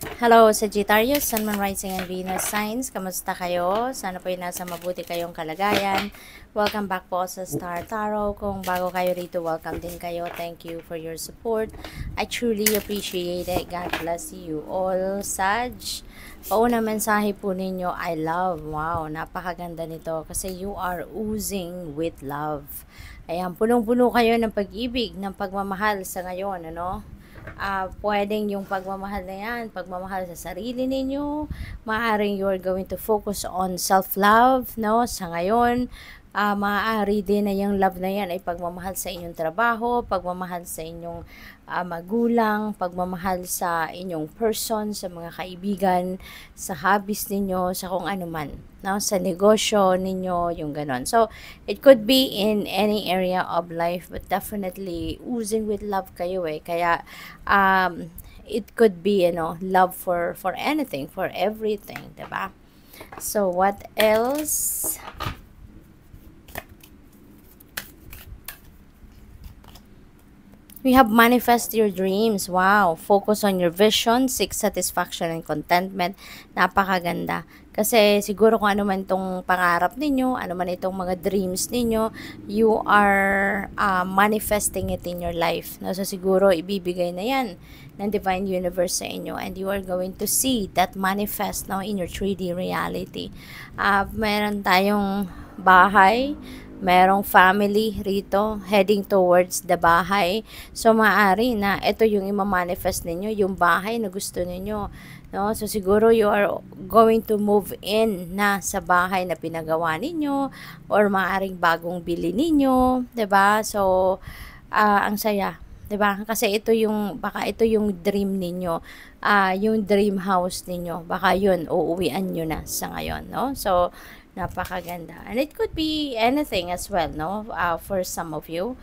Hello, Sagittarius, Sun, Moon, Rising, and Venus signs. Kamusta kayo? Sana po yung nasa mabuti kayong kalagayan. Welcome back po sa Star Tarot. Kung bago kayo rito, welcome din kayo. Thank you for your support. I truly appreciate it. God bless you all, Sag. Pauna mensahe po ninyo, I love. Wow, napakaganda nito kasi you are oozing with love. Ayan, punong-puno kayo ng pag-ibig, ng pagmamahal sa ngayon, ano? Pwedeng yung pagmamahal na yan, pagmamahal sa sarili ninyo, maaaring you're going to focus on self-love, no, sa ngayon. Maaari din na yung love na yan ay pagmamahal sa inyong trabaho, pagmamahal sa inyong magulang, pagmamahal sa inyong person, sa mga kaibigan, sa hobbies ninyo, sa kung ano man, no? Sa negosyo ninyo, yung ganon. So, it could be in any area of life, but definitely oozing with love kayo eh. Kaya, it could be, love for anything, for everything, diba? So, what else? We have manifest your dreams. Wow. Focus on your vision, seek satisfaction and contentment. Napakaganda. Kasi siguro kung ano man itong pangarap ninyo, ano man itong mga dreams ninyo, you are manifesting it in your life. No? So siguro ibibigay na yan ng Divine Universe sa inyo and you are going to see that manifest now in your 3D reality. Meron tayong bahay, merong family rito heading towards the bahay. So, maaari na ito yung ima-manifest ninyo, yung bahay na gusto ninyo. No? So, siguro you are going to move in na sa bahay na pinagawa ninyo or maaaring bagong bili ninyo. 'Di ba? So, ang saya. 'Di ba? Kasi baka ito yung dream ninyo. Yung dream house ninyo. Baka yun, uuwian nyo na sa ngayon. No? So, napakaganda. And it could be anything as well, no? For some of you.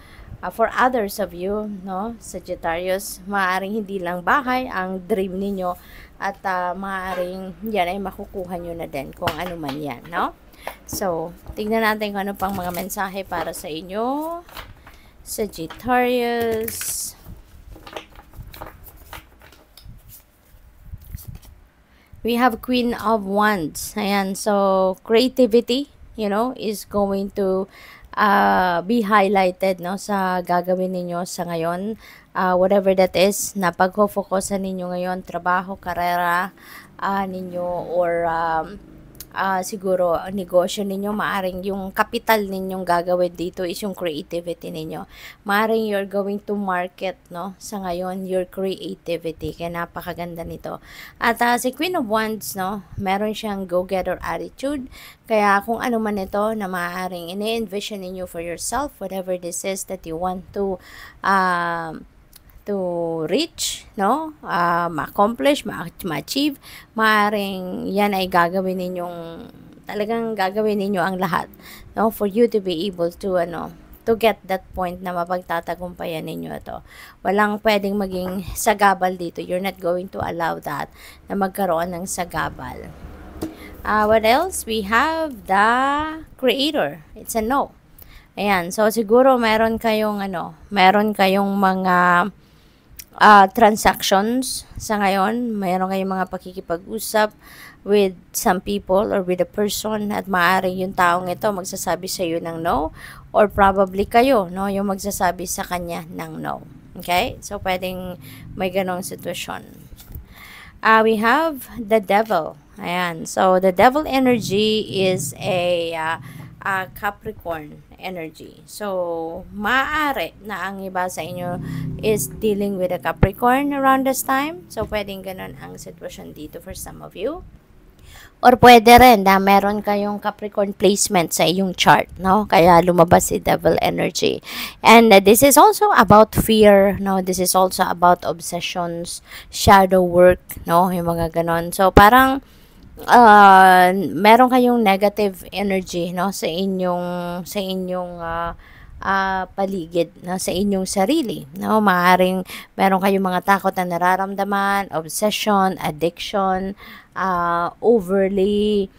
For others of you, no? Sagittarius, maaaring hindi lang bahay ang dream ninyo at maaaring yan ay makukuha nyo na din kung ano man yan, no? So, tignan natin kung ano pang mga mensahe para sa inyo. Sagittarius. We have Queen of Wands. Ayan, so creativity, is going to be highlighted, no, sa gagawin ninyo sa ngayon. Whatever that is, na pagpo-focusan ninyo ngayon, trabaho, karera ninyo, or siguro negosyo ninyo, maaring yung capital ninyong gagawin dito is yung creativity ninyo. Maaring you're going to market, no, sa ngayon, your creativity. Kaya napakaganda nito. At si Queen of Wands, no, meron siyang go-getter attitude. Kaya kung ano man ito na maaaring ini-envision ninyo for yourself, whatever this is that you want to reach, no? Ma-accomplish, ma-achieve, maaaring yan ay talagang gagawin ninyo ang lahat, no? For you to be able to, to get that point na mapagtatagumpayan ninyo ito. Walang pwedeng maging sagabal dito. You're not going to allow that na magkaroon ng sagabal. What else? We have the Creator. It's a no. Ayan. So, siguro meron kayong mga transactions sa ngayon. Mayroon kayong mga pakikipag-usap with some people or with a person at maaaring yung taong ito magsasabi sa iyo ng no or probably kayo, no, yung magsasabi sa kanya ng no. Okay? So, pwedeng may ganong sitwasyon. We have the Devil. Ayan. So, the Devil energy is a Capricorn energy. So, maaari na ang iba sa inyo is dealing with a Capricorn around this time. So, pwedeng ganun ang sitwasyon dito for some of you. Or pwede rin na meron kayong Capricorn placement sa iyong chart, no? Kaya lumabas si Devil energy. And this is also about fear, no? This is also about obsessions, shadow work, no? Yung mga ganon. So, parang meron kayong negative energy, no, sa inyong paligid, no, sa inyong sarili, no. Maaring meron kayong mga takot na nararamdaman, obsession, addiction, overly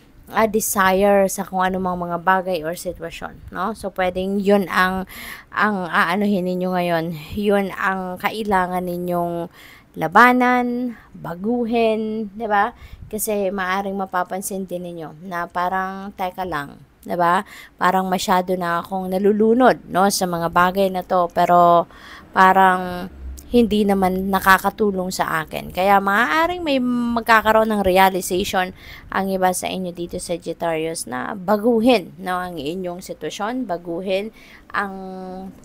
desire sa kung anumang mga bagay or sitwasyon, no. So pwedeng yun ang aanuhin ninyo ngayon, yun ang kailangan ninyong labanan, baguhin, 'di ba? Kasi maaring mapapansin din ninyo na parang teka lang, 'di ba? Parang masyado na akong nalulunod, no, sa mga bagay na 'to, pero parang hindi naman nakakatulong sa akin. Kaya maaaring may magkakaroon ng realization ang iba sa inyo dito sa Sagittarius na baguhin, no, ang inyong sitwasyon, baguhin ang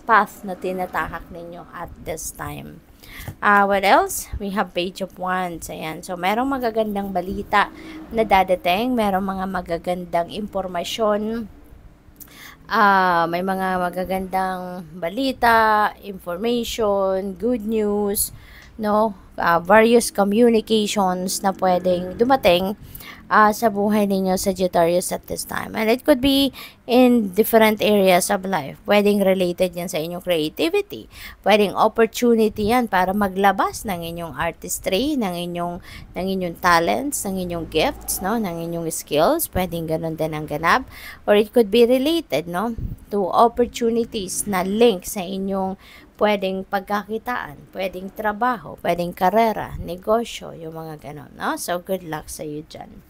path na tinatahak ninyo at this time. What else? We have Page of Wands. Ayan. So, merong magagandang balita na dadating. Merong mga magagandang impormasyon. May mga magagandang balita, information, good news, no? Various communications na pwedeng dumating sa buhay ninyo Sagittarius at this time. And it could be in different areas of life. Pwedeng related yan sa inyong creativity. Pwedeng opportunity yan para maglabas ng inyong artistry, ng inyong talents, ng inyong gifts, no, ng inyong skills. Pwedeng ganun din ang ganap. Or it could be related, no, to opportunities na link sa inyong pwedeng pagkakitaan, pwedeng trabaho, pwedeng karera, negosyo, yung mga ganon, no? So, good luck sa iyo dyan.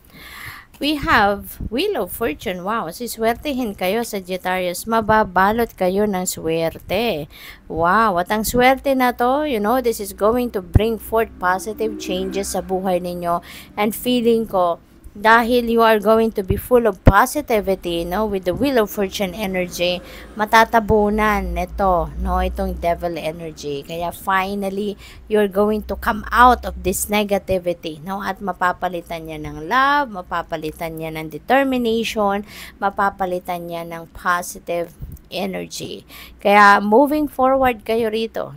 We have Wheel of Fortune. Wow, siswertehin kayo, Sagittarius. Mababalot kayo ng swerte. Wow, at ang swerte na to, this is going to bring forth positive changes sa buhay ninyo. And feeling ko, dahil you are going to be full of positivity, with the Wheel of Fortune energy, matatabunan nito, itong devil energy. Kaya finally, you're going to come out of this negativity, at mapapalitan niya ng love, mapapalitan niya ng determination, mapapalitan niya ng positive energy. Kaya moving forward kayo rito,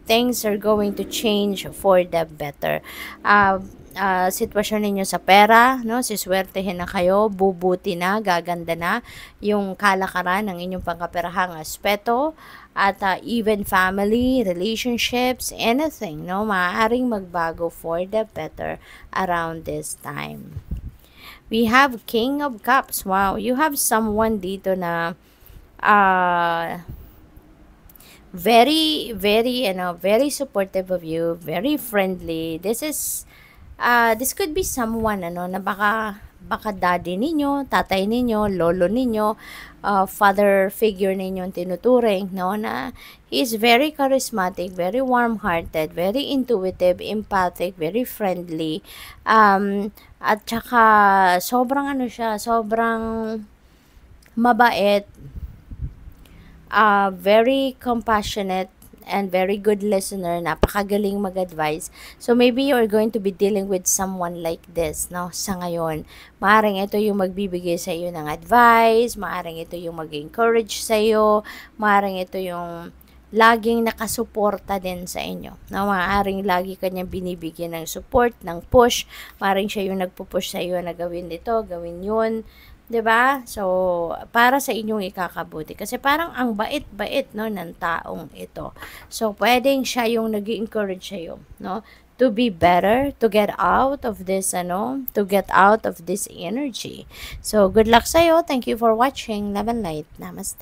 things are going to change for the better. Sitwasyon ninyo sa pera, siswertehin na kayo, bubuti na, gaganda na yung kalakaran ng inyong pangkaperahang aspeto, at even family, relationships, anything, maaaring magbago for the better around this time. We have King of Cups. Wow, you have someone dito na very, very, very supportive of you, very friendly. This could be someone, na baka daddy ninyo, tatay ninyo, lolo ninyo, father figure ninyo tinuturing, na he is very charismatic, very warm-hearted, very intuitive, empathic, very friendly, at saka sobrang sobrang mabait, very compassionate, and very good listener, napakagaling mag-advise. So, maybe you are going to be dealing with someone like this, sa ngayon. Maaring ito yung magbibigay sa iyo ng advice, maaring ito yung mag-encourage sa iyo, maaring ito yung laging nakasuporta din sa inyo. Maaring lagi kanyang binibigyan ng support, ng push, maaring siya yung nagpo-push sa iyo na gawin ito, gawin yun, 'di ba? So, para sa inyong ikakabuti. Kasi parang ang bait-bait, ng taong ito. So, pwedeng siya yung nag-encourage sa iyo, to be better, to get out of this, to get out of this energy. So, good luck sa iyo. Thank you for watching. Love and light. Namaste.